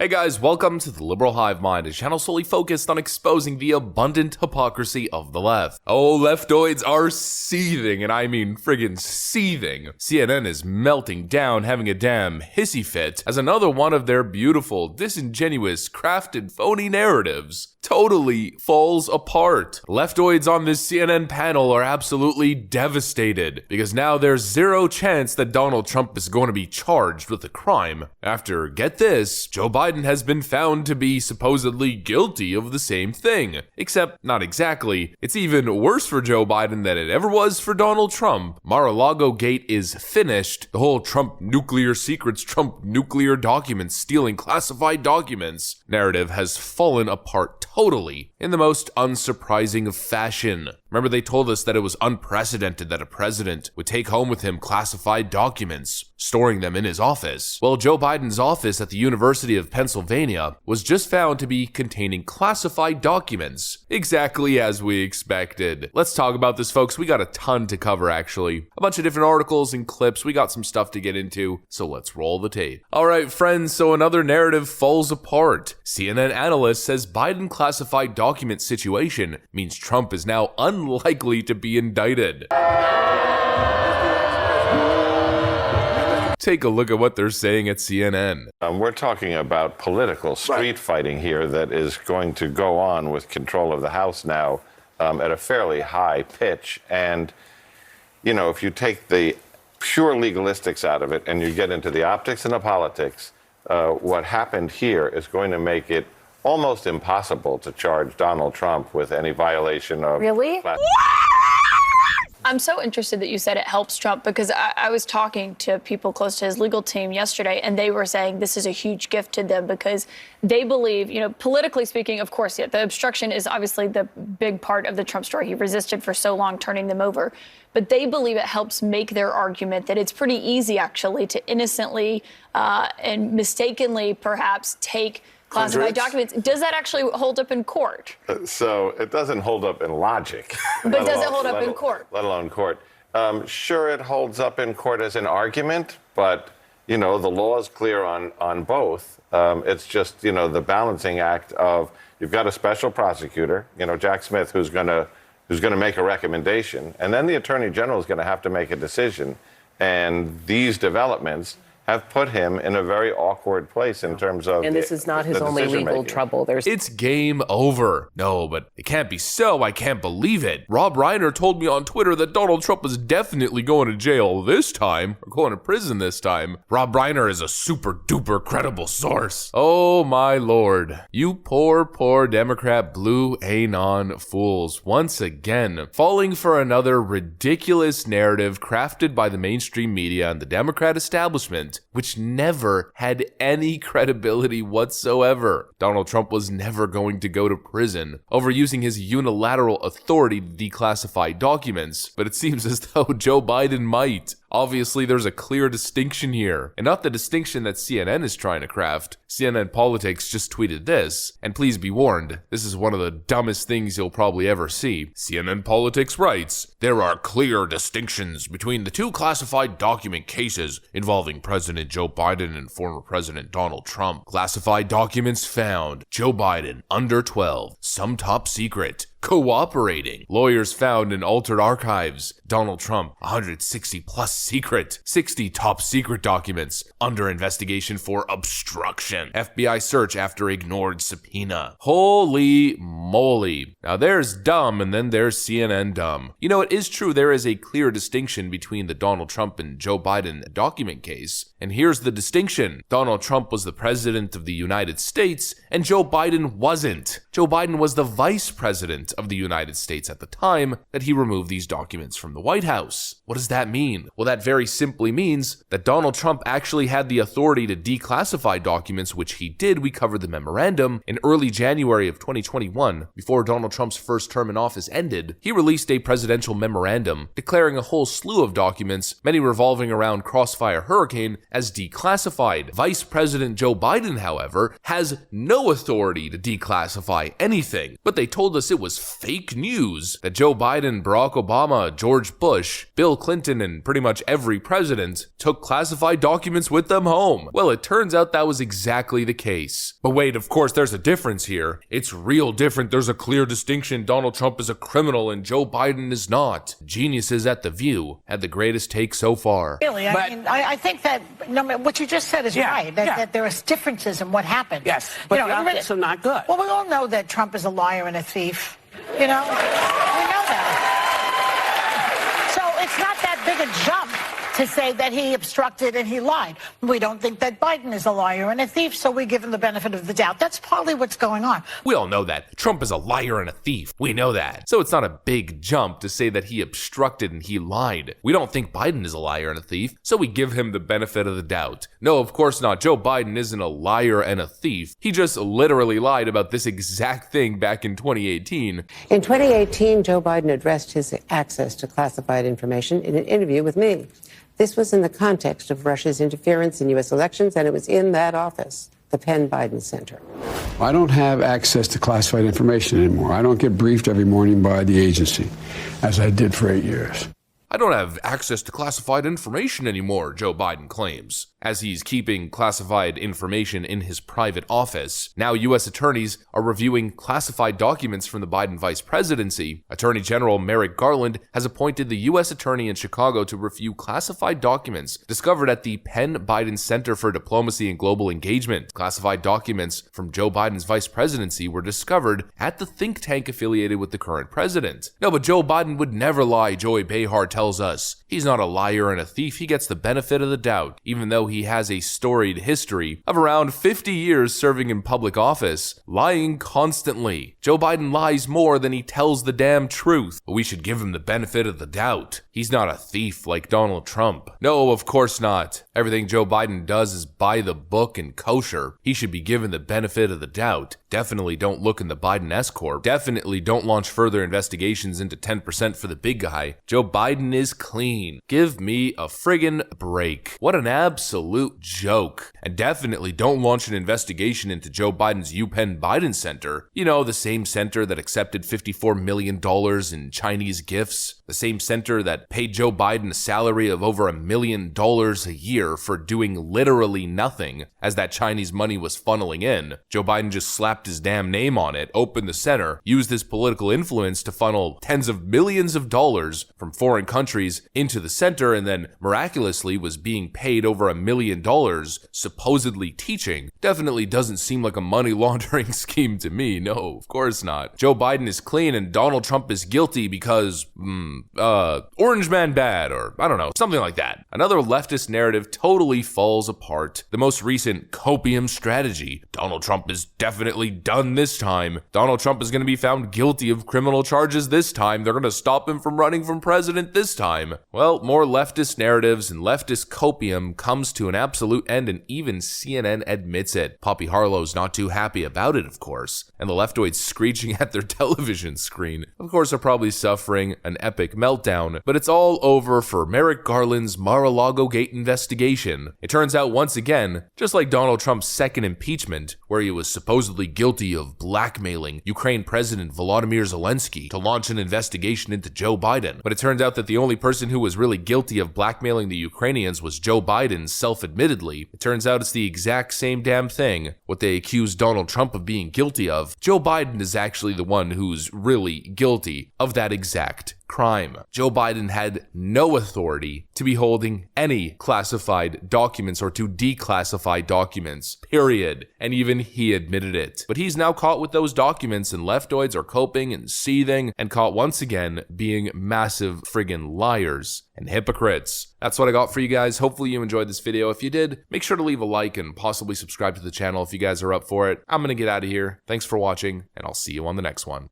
Hey guys, welcome to the Liberal Hive Mind, a channel solely focused on exposing the abundant hypocrisy of the left. Oh, leftoids are seething, and I mean friggin' seething. CNN is melting down, having a damn hissy fit, as another one of their beautiful, disingenuous, crafted, phony narratives totally falls apart. Leftoids on this CNN panel are absolutely devastated, because now there's zero chance that Donald Trump is going to be charged with a crime after, get this, Joe Biden has been found to be supposedly guilty of the same thing. Except, not exactly. It's even worse for Joe Biden than it ever was for Donald Trump. Mar-a-Lago Gate is finished. The whole Trump nuclear secrets, Trump nuclear documents, stealing classified documents narrative has fallen apart totally in the most unsurprising fashion. Remember, they told us that it was unprecedented that a president would take home with him classified documents, storing them in his office. Well, Joe Biden's office at the University of Pennsylvania was just found to be containing classified documents, exactly as we expected. Let's talk about this, folks. We got a ton to cover, actually. A bunch of different articles and clips. We got some stuff to get into, so let's roll the tape. All right, friends, so another narrative falls apart. CNN analyst says Biden classified document situation means Trump is now unlikely to be indicted. Take a look at what they're saying at CNN. We're talking about political street fighting here that is going to go on with control of the House now at a fairly high pitch. And, you know, if you take the pure legalistics out of it and you get into the optics and the politics, what happened here is going to make it almost impossible to charge Donald Trump with any violation of... Really? I'm so interested that you said it helps Trump, because I was talking to people close to his legal team yesterday, and they were saying this is a huge gift to them because they believe, you know, politically speaking, of course, yeah, the obstruction is obviously the big part of the Trump story. He resisted for so long, turning them over. But they believe it helps make their argument that it's pretty easy, actually, to innocently and mistakenly, perhaps, take classified documents. Does that actually hold up in court? So it doesn't hold up in logic. But does it hold up in court? Let alone court. Sure, it holds up in court as an argument, but, you know, the law is clear on both. It's just, you know, the balancing act of, you've got a special prosecutor, you know, Jack Smith, who's going to make a recommendation, and then the Attorney General is going to have to make a decision. And these developments have put him in a very awkward place in terms of... And this is not his only legal trouble. It's game over. No, but it can't be so. I can't believe it. Rob Reiner told me on Twitter that Donald Trump is definitely going to jail this time, or going to prison this time. Rob Reiner is a super duper credible source. Oh my lord. You poor Democrat blue anon fools, once again, falling for another ridiculous narrative crafted by the mainstream media and the Democrat establishment, which never had any credibility whatsoever. Donald Trump was never going to go to prison over using his unilateral authority to declassify documents, but it seems as though Joe Biden might. Obviously, there's a clear distinction here, and not the distinction that CNN is trying to craft. CNN Politics just tweeted this, and please be warned, this is one of the dumbest things you'll probably ever see. CNN Politics writes, "There are clear distinctions between the two classified document cases involving President Joe Biden and former President Donald Trump. Classified documents found, Joe Biden, under 12, some top secret. Cooperating. Lawyers found in altered archives. Donald Trump, 160 plus secret. 60 top secret documents under investigation for obstruction. FBI search after ignored subpoena." Holy moly. Now there's dumb, and then there's CNN dumb. You know, it is true there is a clear distinction between the Donald Trump and Joe Biden document case. And here's the distinction. Donald Trump was the president of the United States, and Joe Biden wasn't. Joe Biden was the vice president of the United States at the time that he removed these documents from the White House. What does that mean? Well, that very simply means that Donald Trump actually had the authority to declassify documents, which he did. We covered the memorandum in early January of 2021. Before Donald Trump's first term in office ended, he released a presidential memorandum declaring a whole slew of documents, many revolving around Crossfire Hurricane, as declassified. Vice President Joe Biden, however, has no authority to declassify anything, but they told us it was fake news that Joe Biden, Barack Obama, George Bush, Bill Clinton, and pretty much every president took classified documents with them home. Well, it turns out that was exactly the case. But wait, of course, there's a difference here. It's real different. There's a clear distinction. Donald Trump is a criminal and Joe Biden is not. Geniuses at The View had the greatest take so far. Really, I think that what you just said is right, that there are differences in what happened. Yes, but the optics are not good. Well, we all know that Trump is a liar and a thief. We know that. So it's not that big a jump to say that he obstructed and he lied. We don't think that Biden is a liar and a thief, so we give him the benefit of the doubt. That's partly what's going on. We all know that. Trump is a liar and a thief. We know that. So it's not a big jump to say that he obstructed and he lied. We don't think Biden is a liar and a thief, so we give him the benefit of the doubt. No, of course not. Joe Biden isn't a liar and a thief. He just literally lied about this exact thing back in 2018. In 2018, Joe Biden addressed his access to classified information in an interview with me. This was in the context of Russia's interference in U.S. elections, and it was in that office, the Penn Biden Center. I don't have access to classified information anymore. I don't get briefed every morning by the agency, as I did for 8 years. I don't have access to classified information anymore, Joe Biden claims, as he's keeping classified information in his private office. Now U.S. attorneys are reviewing classified documents from the Biden vice presidency. Attorney General Merrick Garland has appointed the U.S. attorney in Chicago to review classified documents discovered at the Penn Biden Center for Diplomacy and Global Engagement. Classified documents from Joe Biden's vice presidency were discovered at the think tank affiliated with the current president. No, but Joe Biden would never lie, Joy Behar tells us. He's not a liar and a thief. He gets the benefit of the doubt, even though he has a storied history of around 50 years serving in public office, lying constantly. Joe Biden lies more than he tells the damn truth, but we should give him the benefit of the doubt. He's not a thief like Donald Trump. No, of course not. Everything Joe Biden does is by the book and kosher. He should be given the benefit of the doubt. Definitely don't look in the Biden S-Corp. Definitely don't launch further investigations into 10% for the big guy. Joe Biden is clean. Give me a friggin' break. What an absolute joke. And definitely don't launch an investigation into Joe Biden's UPenn Biden Center. You know, the same center that accepted $54 million in Chinese gifts. The same center that paid Joe Biden a salary of over $1 million a year for doing literally nothing as that Chinese money was funneling in. Joe Biden just slapped his damn name on it, opened the center, used his political influence to funnel tens of millions of dollars from foreign countries into the center, and then miraculously was being paid over $1 million supposedly teaching. Definitely doesn't seem like a money laundering scheme to me. No, of course not. Joe Biden is clean and Donald Trump is guilty because, Orange Man bad, or I don't know, something like that. Another leftist narrative totally falls apart. The most recent copium strategy. Donald Trump is definitely done this time. Donald Trump is going to be found guilty of criminal charges this time. They're going to stop him from running for president this time. Well, more leftist narratives and leftist copium comes to an absolute end, and even CNN admits it. Poppy Harlow's not too happy about it, of course, and the leftoids screeching at their television screen, of course, are probably suffering an epic meltdown, but it's all over for Merrick Garland's Mar-a-Lago Gate investigation. It turns out once again, just like Donald Trump's second impeachment, where he was supposedly guilty of blackmailing Ukraine President Volodymyr Zelensky to launch an investigation into Joe Biden, but it turns out that the only person who was really guilty of blackmailing the Ukrainians was Joe Biden, self-admittedly. It turns out it's the exact same damn thing. What they accused Donald Trump of being guilty of, Joe Biden is actually the one who's really guilty of that exact crime. Joe Biden had no authority to be holding any classified documents or to declassify documents, period. And even he admitted it. But he's now caught with those documents, and leftoids are coping and seething and caught once again being massive friggin' liars and hypocrites. That's what I got for you guys. Hopefully you enjoyed this video. If you did, make sure to leave a like and possibly subscribe to the channel if you guys are up for it. I'm gonna get out of here. Thanks for watching, and I'll see you on the next one.